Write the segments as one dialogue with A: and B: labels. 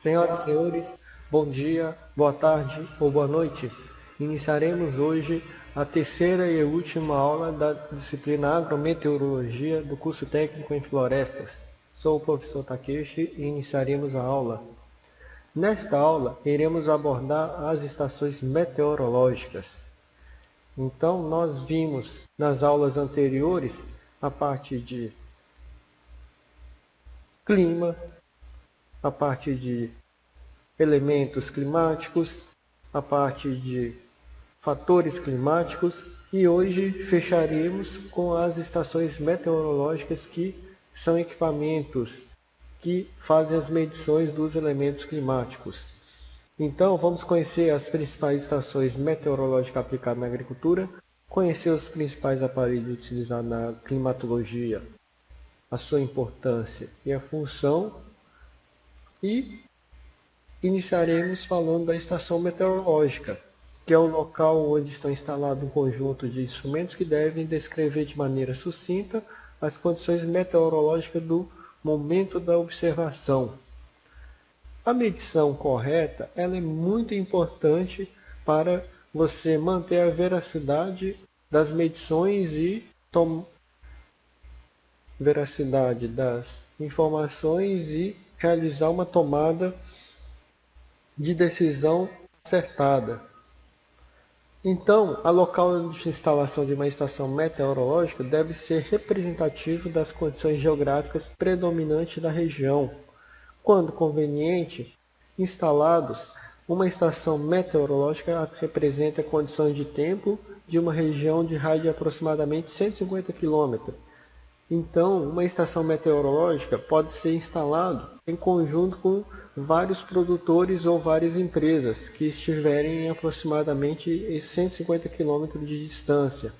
A: Senhoras e senhores, bom dia, boa tarde ou boa noite. Iniciaremos hoje a terceira e última aula da disciplina Agrometeorologia do curso técnico em florestas. Sou o professor Takeshi e iniciaremos a aula. Nesta aula, iremos abordar as estações meteorológicas. Então, nós vimos nas aulas anteriores a parte de clima, a parte de elementos climáticos, a parte de fatores climáticos e hoje fecharemos com as estações meteorológicas, que são equipamentos que fazem as medições dos elementos climáticos. Então vamos conhecer as principais estações meteorológicas aplicadas na agricultura, conhecer os principais aparelhos utilizados na climatologia, a sua importância e a função, e iniciaremos falando da estação meteorológica, que é o local onde estão instalados um conjunto de instrumentos que devem descrever de maneira sucinta as condições meteorológicas do momento da observação. A medição correta ela é muito importante para você manter a veracidade das medições e veracidade das informações e realizar uma tomada de decisão acertada. Então, o local de instalação de uma estação meteorológica deve ser representativo das condições geográficas predominantes da região. Quando conveniente, instalados, uma estação meteorológica representa condições de tempo de uma região de raio de aproximadamente 150 km. Então, uma estação meteorológica pode ser instalada em conjunto com vários produtores ou várias empresas que estiverem em aproximadamente 150 km de distância.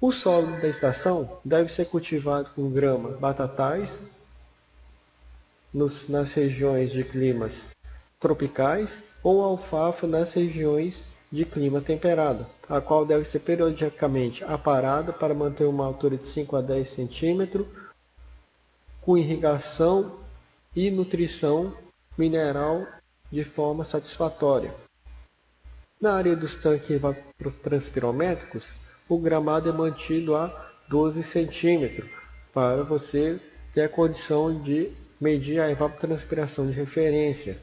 A: O solo da estação deve ser cultivado com grama, batatais, nas regiões de climas tropicais, ou alfafa nas regiões de clima temperado, a qual deve ser periodicamente aparada para manter uma altura de 5 a 10 centímetros, com irrigação e nutrição mineral de forma satisfatória. Na área dos tanques evapotranspirométricos, o gramado é mantido a 12 centímetros, para você ter a condição de medir a evapotranspiração de referência.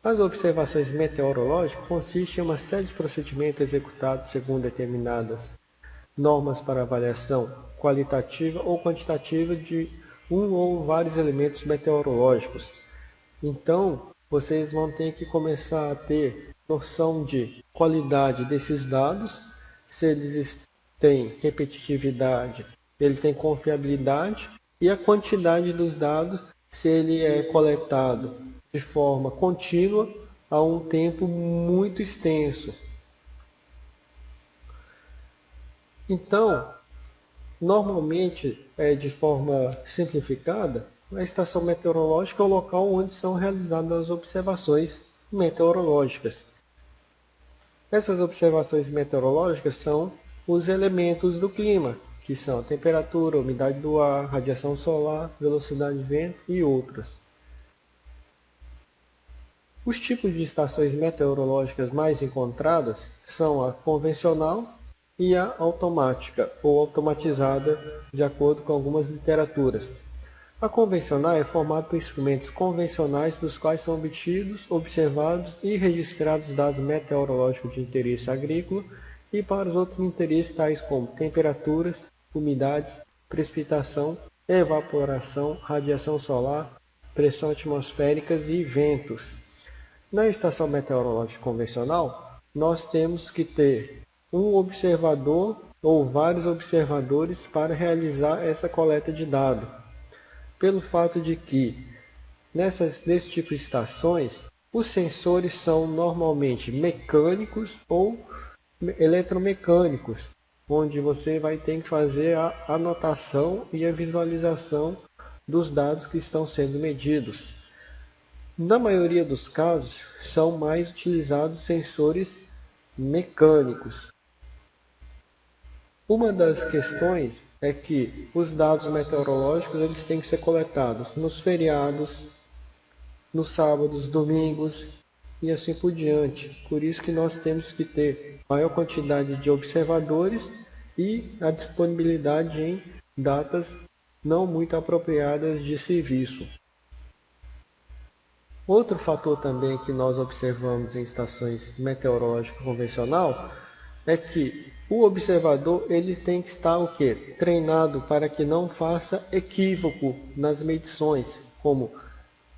A: As observações meteorológicas consistem em uma série de procedimentos executados segundo determinadas normas para avaliação qualitativa ou quantitativa de um ou vários elementos meteorológicos. Então, vocês vão ter que começar a ter noção de qualidade desses dados, se eles têm repetitividade, ele tem confiabilidade, e a quantidade dos dados, se ele é coletado de forma contínua a um tempo muito extenso. Então, normalmente, de forma simplificada, a estação meteorológica é o local onde são realizadas as observações meteorológicas. Essas observações meteorológicas são os elementos do clima, que são a temperatura, a umidade do ar, radiação solar, velocidade de vento e outras. Os tipos de estações meteorológicas mais encontradas são a convencional e a automática ou automatizada, de acordo com algumas literaturas. A convencional é formada por instrumentos convencionais dos quais são obtidos, observados e registrados dados meteorológicos de interesse agrícola e para os outros interesses tais como temperaturas, umidades, precipitação, evaporação, radiação solar, pressão atmosféricas e ventos. Na estação meteorológica convencional, nós temos que ter um observador ou vários observadores para realizar essa coleta de dados. Pelo fato de que, nesse tipo de estações, os sensores são normalmente mecânicos ou eletromecânicos, onde você vai ter que fazer a anotação e a visualização dos dados que estão sendo medidos. Na maioria dos casos, são mais utilizados sensores mecânicos. Uma das questões é que os dados meteorológicos eles têm que ser coletados nos feriados, nos sábados, domingos e assim por diante. Por isso que nós temos que ter maior quantidade de observadores e a disponibilidade em datas não muito apropriadas de serviço. Outro fator também que nós observamos em estações meteorológicas convencional é que o observador ele tem que estar o quê? Treinado para que não faça equívoco nas medições, como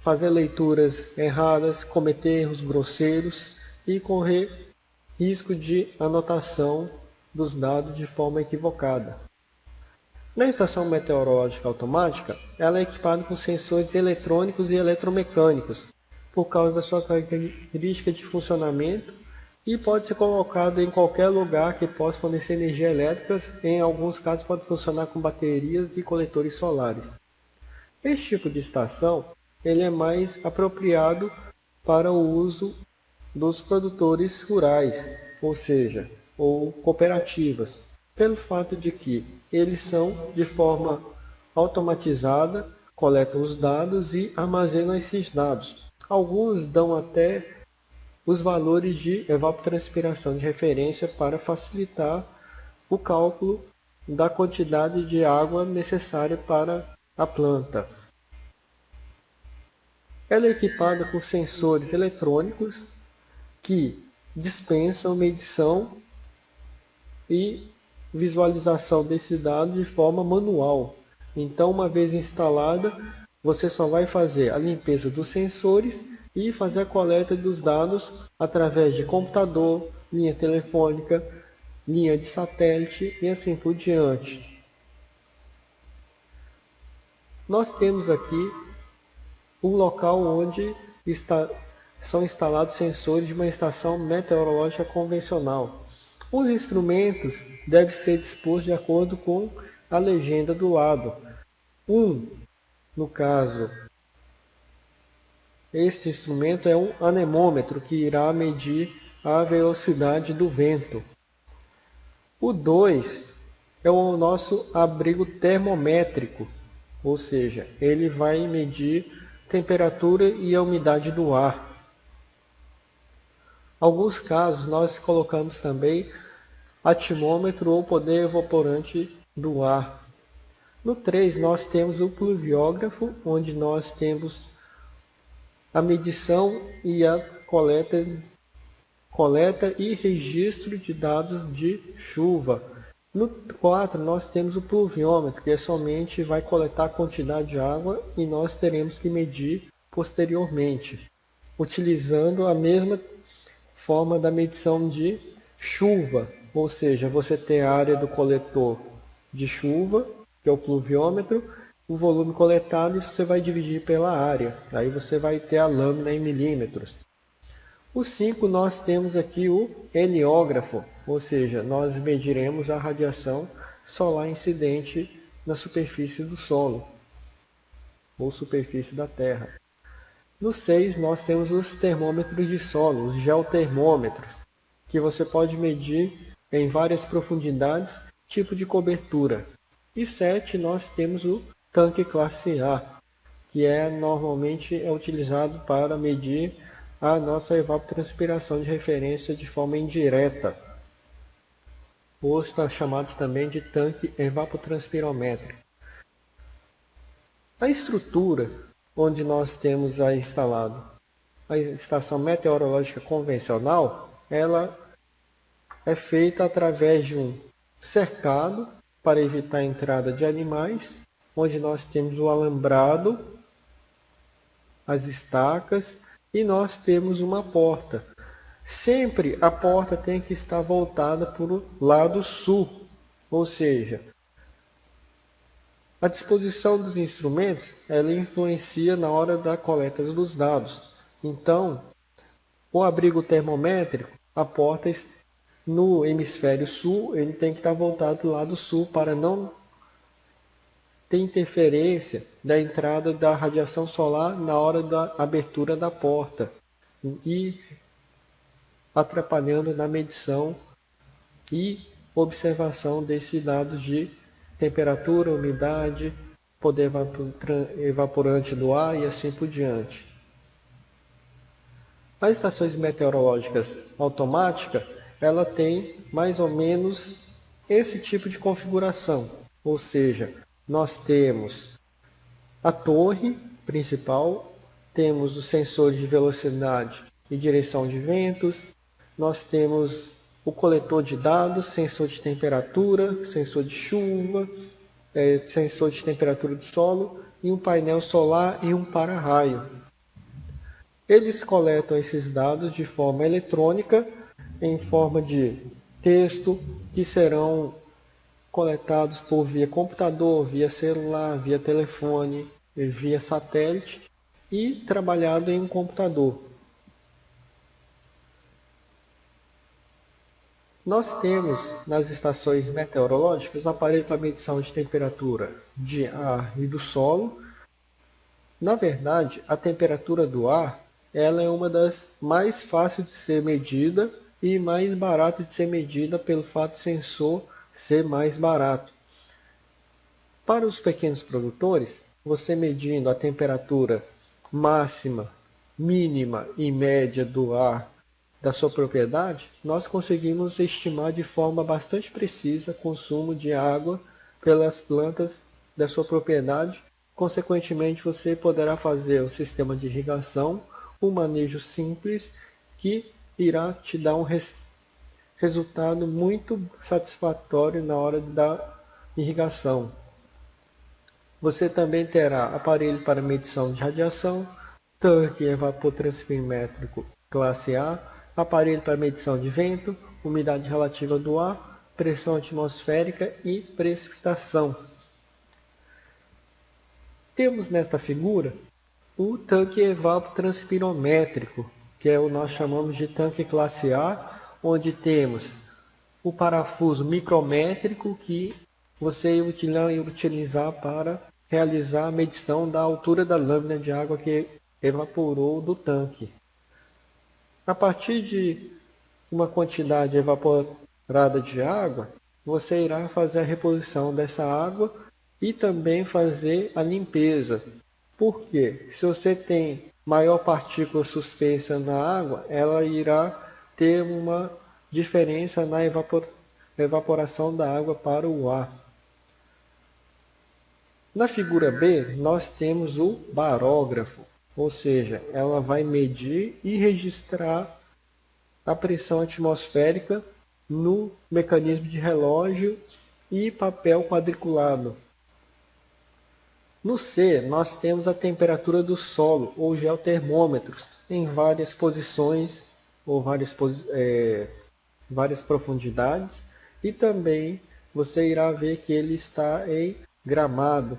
A: fazer leituras erradas, cometer erros grosseiros e correr risco de anotação dos dados de forma equivocada. Na estação meteorológica automática, ela é equipada com sensores eletrônicos e eletromecânicos, por causa da sua característica de funcionamento e pode ser colocado em qualquer lugar que possa fornecer energia elétrica, em alguns casos pode funcionar com baterias e coletores solares. Esse tipo de estação ele é mais apropriado para o uso dos produtores rurais, ou seja, ou cooperativas, pelo fato de que eles são de forma automatizada, coletam os dados e armazenam esses dados. Alguns dão até os valores de evapotranspiração de referência para facilitar o cálculo da quantidade de água necessária para a planta. Ela é equipada com sensores eletrônicos que dispensam medição e visualização desses dados de forma manual. Então, uma vez instalada, você só vai fazer a limpeza dos sensores e fazer a coleta dos dados através de computador, linha telefônica, linha de satélite e assim por diante. Nós temos aqui um local onde são instalados sensores de uma estação meteorológica convencional. Os instrumentos devem ser dispostos de acordo com a legenda do lado. No caso, este instrumento é um anemômetro que irá medir a velocidade do vento. O 2 é o nosso abrigo termométrico, ou seja, ele vai medir temperatura e a umidade do ar. Alguns casos nós colocamos também atmômetro ou poder evaporante do ar. No 3 nós temos o pluviógrafo, onde nós temos a medição e a coleta e registro de dados de chuva. No 4 nós temos o pluviômetro, que somente vai coletar a quantidade de água e nós teremos que medir posteriormente, utilizando a mesma forma da medição de chuva, ou seja, você tem a área do coletor de chuva, que é o pluviômetro, o volume coletado e você vai dividir pela área. Aí você vai ter a lâmina em milímetros. O 5 nós temos aqui o heliógrafo, ou seja, nós mediremos a radiação solar incidente na superfície do solo, ou superfície da Terra. No 6 nós temos os termômetros de solo, os geotermômetros, que você pode medir em várias profundidades, tipo de cobertura. E 7 nós temos o tanque classe A, que normalmente é utilizado para medir a nossa evapotranspiração de referência de forma indireta, ou está chamados também de tanque evapotranspirométrico. A estrutura onde nós temos instalado a estação meteorológica convencional, ela é feita através de um cercado para evitar a entrada de animais, onde nós temos o alambrado, as estacas e nós temos uma porta. Sempre a porta tem que estar voltada para o lado sul, ou seja, a disposição dos instrumentos ela influencia na hora da coleta dos dados. Então, o abrigo termométrico, a porta no hemisfério sul, ele tem que estar voltado do lado sul para não ter interferência da entrada da radiação solar na hora da abertura da porta e atrapalhando na medição e observação desses dados de temperatura, umidade, poder evaporante do ar e assim por diante. As estações meteorológicas automáticas, ela tem mais ou menos esse tipo de configuração, ou seja, nós temos a torre principal, temos os sensores de velocidade e direção de ventos, nós temos o coletor de dados, sensor de temperatura, sensor de chuva, sensor de temperatura do solo e um painel solar e um para-raio. Eles coletam esses dados de forma eletrônica, em forma de texto, que serão coletados por via computador, via celular, via telefone, via satélite e trabalhado em um computador. Nós temos nas estações meteorológicas aparelho para medição de temperatura de ar e do solo. Na verdade, a temperatura do ar ela é uma das mais fáceis de ser medida e mais barata de ser medida pelo fato do sensor ser mais barato. Para os pequenos produtores, você medindo a temperatura máxima, mínima e média do ar da sua propriedade, nós conseguimos estimar de forma bastante precisa o consumo de água pelas plantas da sua propriedade. Consequentemente, você poderá fazer um sistema de irrigação, um manejo simples que irá te dar um resultado muito satisfatório na hora da irrigação. Você também terá aparelho para medição de radiação, tanque evapotranspirométrico classe A, aparelho para medição de vento, umidade relativa do ar, pressão atmosférica e precipitação. Temos nesta figura o tanque evapotranspirométrico, que é o que nós chamamos de tanque classe A, onde temos o parafuso micrométrico que você irá utilizar para realizar a medição da altura da lâmina de água que evaporou do tanque. A partir de uma quantidade evaporada de água, você irá fazer a reposição dessa água e também fazer a limpeza. Por quê? Se você tem maior partícula suspensa na água, ela irá ter uma diferença na evaporação da água para o ar. Na figura B, nós temos o barógrafo, ou seja, ela vai medir e registrar a pressão atmosférica no mecanismo de relógio e papel quadriculado. No C, nós temos a temperatura do solo, ou geotermômetros, em várias posições ou várias profundidades, e também você irá ver que ele está em gramado.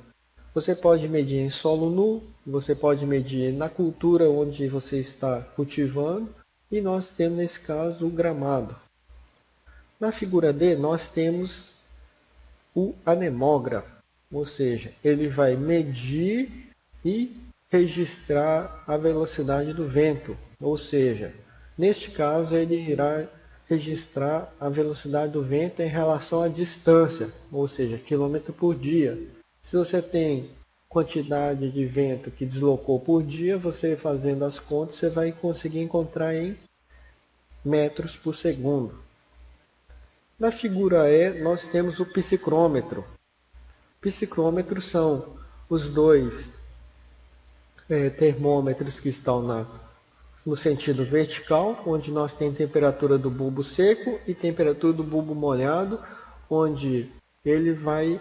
A: Você pode medir em solo nu, você pode medir na cultura onde você está cultivando, e nós temos nesse caso o gramado. Na figura D nós temos o anemógrafo, ou seja, ele vai medir e registrar a velocidade do vento, ou seja, neste caso ele irá registrar a velocidade do vento em relação à distância, ou seja, quilômetro por dia. Se você tem quantidade de vento que deslocou por dia, você fazendo as contas, você vai conseguir encontrar em metros por segundo. Na figura E, nós temos o psicrômetro. Psicrômetros são os dois termômetros que estão no sentido vertical, onde nós temos temperatura do bulbo seco e temperatura do bulbo molhado, onde ele vai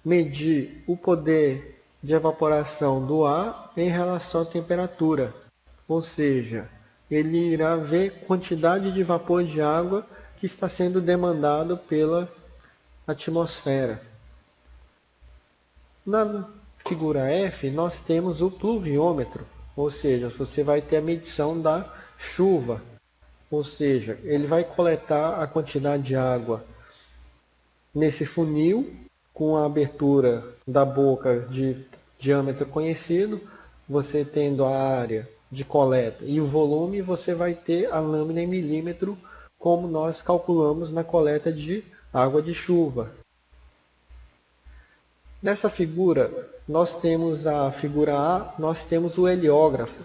A: medir o poder de evaporação do ar em relação à temperatura. Ou seja, ele irá ver quantidade de vapor de água que está sendo demandado pela atmosfera. Na figura F, nós temos o pluviômetro, ou seja, você vai ter a medição da chuva, ou seja, ele vai coletar a quantidade de água nesse funil, com a abertura da boca de diâmetro conhecido, você tendo a área de coleta e o volume, você vai ter a lâmina em milímetro, como nós calculamos na coleta de água de chuva. Nessa figura, nós temos a figura A, nós temos o heliógrafo,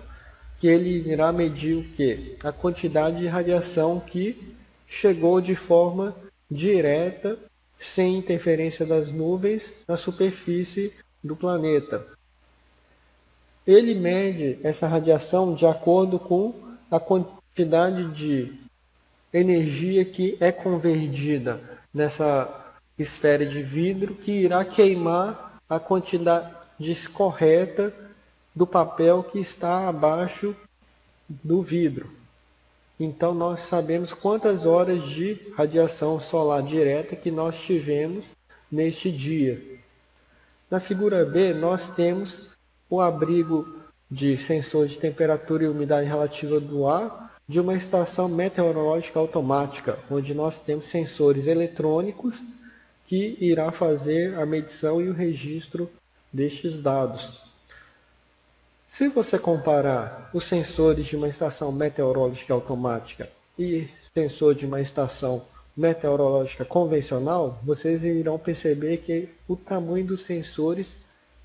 A: que ele irá medir o quê? A quantidade de radiação que chegou de forma direta, sem interferência das nuvens, na superfície do planeta. Ele mede essa radiação de acordo com a quantidade de energia que é convertida nessa esfera de vidro, que irá queimar a quantidade correta do papel que está abaixo do vidro. Então nós sabemos quantas horas de radiação solar direta que nós tivemos neste dia. Na figura B, nós temos o abrigo de sensor de temperatura e umidade relativa do ar de uma estação meteorológica automática, onde nós temos sensores eletrônicos que irá fazer a medição e o registro destes dados. Se você comparar os sensores de uma estação meteorológica automática e sensor de uma estação meteorológica convencional, vocês irão perceber que o tamanho dos sensores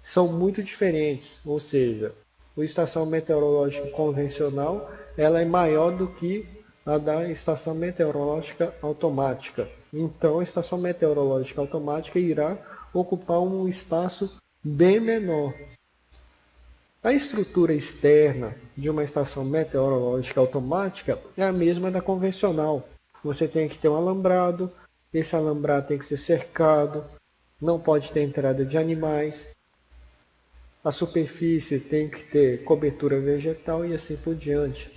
A: são muito diferentes, ou seja, a estação meteorológica convencional ela é maior do que a da estação meteorológica automática. Então, a estação meteorológica automática irá ocupar um espaço bem menor. A estrutura externa de uma estação meteorológica automática é a mesma da convencional. Você tem que ter um alambrado, esse alambrado tem que ser cercado, não pode ter entrada de animais, a superfície tem que ter cobertura vegetal e assim por diante.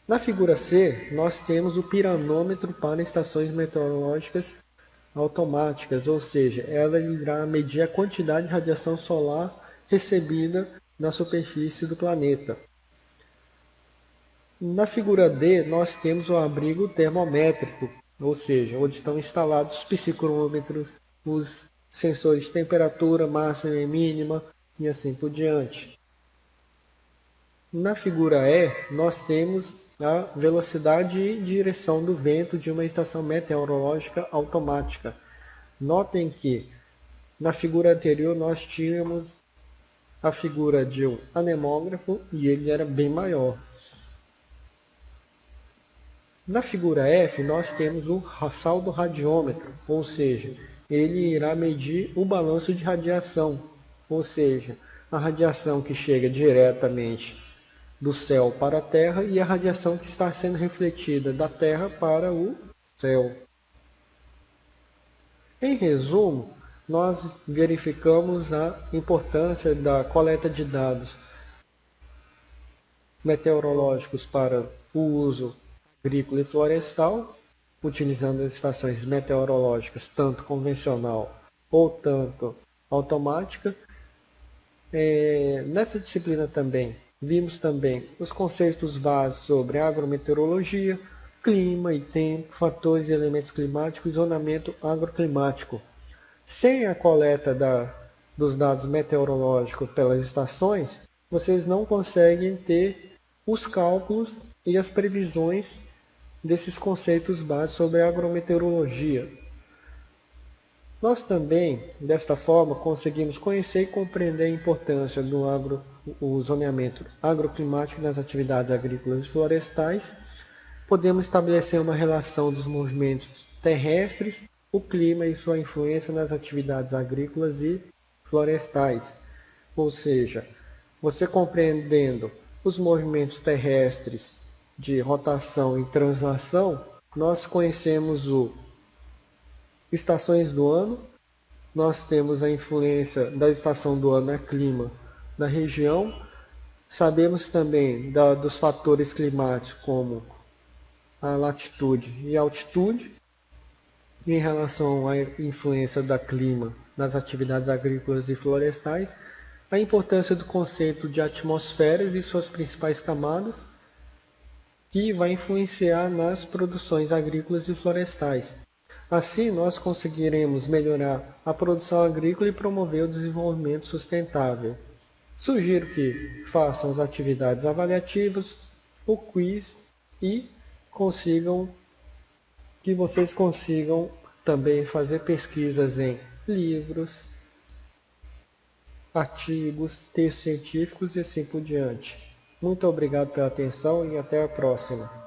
A: Na figura C, nós temos o piranômetro para estações meteorológicas automáticas, ou seja, ela irá medir a quantidade de radiação solar recebida na superfície do planeta. Na figura D, nós temos o abrigo termométrico, ou seja, onde estão instalados os psicrômetros, os sensores de temperatura máxima e mínima e assim por diante. Na figura E, nós temos a velocidade e direção do vento de uma estação meteorológica automática. Notem que na figura anterior nós tínhamos a figura de um anemógrafo e ele era bem maior. Na figura F, nós temos o saldo radiômetro, ou seja, ele irá medir o balanço de radiação, ou seja, a radiação que chega diretamente do céu para a Terra e a radiação que está sendo refletida da Terra para o céu. Em resumo, nós verificamos a importância da coleta de dados meteorológicos para o uso agrícola e florestal, utilizando as estações meteorológicas tanto convencional ou tanto automática. Nessa disciplina também vimos também os conceitos básicos sobre agrometeorologia, clima e tempo, fatores e elementos climáticos e zonamento agroclimático. Sem a coleta dos dados meteorológicos pelas estações, vocês não conseguem ter os cálculos e as previsões desses conceitos básicos sobre agrometeorologia. Nós também, desta forma, conseguimos conhecer e compreender a importância do zoneamento agroclimático nas atividades agrícolas e florestais. Podemos estabelecer uma relação dos movimentos terrestres, o clima e sua influência nas atividades agrícolas e florestais. Ou seja, você compreendendo os movimentos terrestres de rotação e translação, nós conhecemos estações do ano, nós temos a influência da estação do ano no clima da região, sabemos também dos fatores climáticos como a latitude e a altitude, em relação à influência da clima nas atividades agrícolas e florestais, a importância do conceito de atmosferas e suas principais camadas, que vai influenciar nas produções agrícolas e florestais. Assim, nós conseguiremos melhorar a produção agrícola e promover o desenvolvimento sustentável. Sugiro que façam as atividades avaliativas, o quiz e que vocês consigam também fazer pesquisas em livros, artigos, textos científicos e assim por diante. Muito obrigado pela atenção e até a próxima.